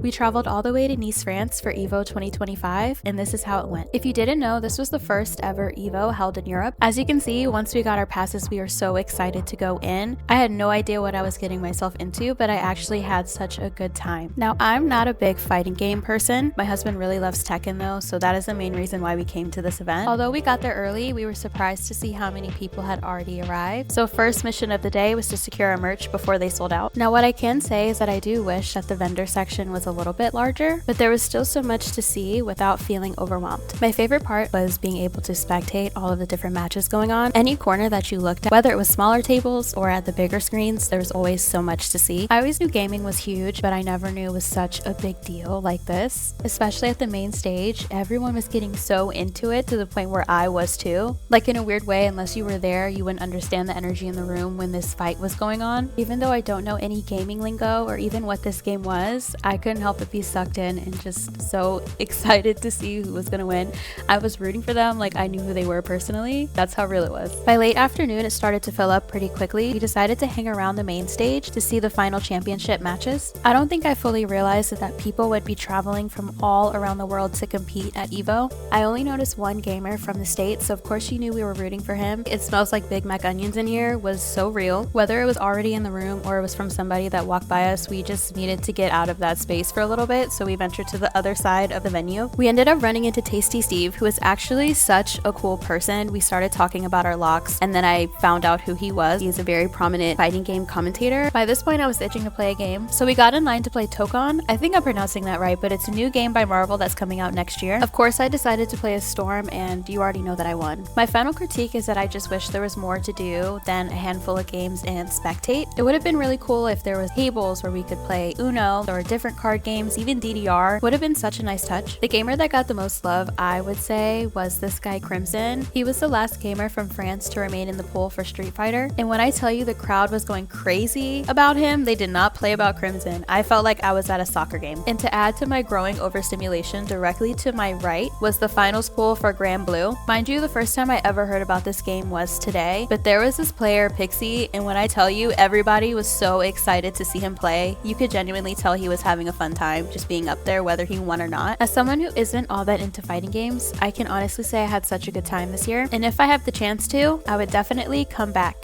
We traveled all the way to Nice, France for Evo 2025, and this is how it went. If you didn't know, this was the first ever Evo held in Europe. As you can see, once we got our passes, we were so excited to go in. I had no idea what I was getting myself into, but I actually had such a good time. Now, I'm not a big fighting game person. My husband really loves Tekken though, so that is the main reason why we came to this event. Although we got there early, we were surprised to see how many people had already arrived. So first mission of the day was to secure our merch before they sold out. Now, what I can say is that I do wish that the vendor section was a little bit larger, but there was still so much to see without feeling overwhelmed. My favorite part was being able to spectate all of the different matches going on. Any corner that you looked at, whether it was smaller tables or at the bigger screens, there was always so much to see. I always knew gaming was huge, but I never knew it was such a big deal like this. Especially at the main stage, everyone was getting so into it to the point where I was too. Like in a weird way, unless you were there, you wouldn't understand the energy in the room when this fight was going on. Even though I don't know any gaming lingo or even what this game was, I couldn't help but be sucked in and just so excited to see who was gonna win. I was rooting for them like I knew who they were personally. That's how real it was. By late afternoon, it started to fill up pretty quickly. We decided to hang around the main stage to see the final championship matches. I don't think I fully realized that people would be traveling from all around the world to compete at Evo. I only noticed one gamer from the States, so of course she knew we were rooting for him. It smells like Big Mac onions in here was so real. Whether it was already in the room or it was from somebody that walked by us, we just needed to get out of that space for a little bit, so we ventured to the other side of the venue. We ended up running into Tasty Steve, who is actually such a cool person. We started talking about our locks, and then I found out who he was. He is a very prominent fighting game commentator. By this point, I was itching to play a game, so we got in line to play Tokon. I think I'm pronouncing that right, but it's a new game by Marvel that's coming out next year. Of course, I decided to play as Storm, and you already know that I won. My final critique is that I just wish there was more to do than a handful of games and spectate. It would have been really cool if there was tables where we could play Uno or different card games, even DDR. Would have been such a nice touch. The gamer that got the most love, I would say, was this guy Crimson. He was the last gamer from France to remain in the pool for Street Fighter, and when I tell you the crowd was going crazy about him, they did not play about Crimson. I felt like I was at a soccer game. And to add to my growing overstimulation, directly to my right was the finals pool for Grand Blue. Mind you, the first time I ever heard about this game was today, but there was this player, Pixie, and when I tell you, everybody was so excited to see him play. You could genuinely tell he was having a fun time just being up there, whether he won or not. As someone who isn't all that into fighting games, I can honestly say I had such a good time this year, and if I have the chance to, I would definitely come back.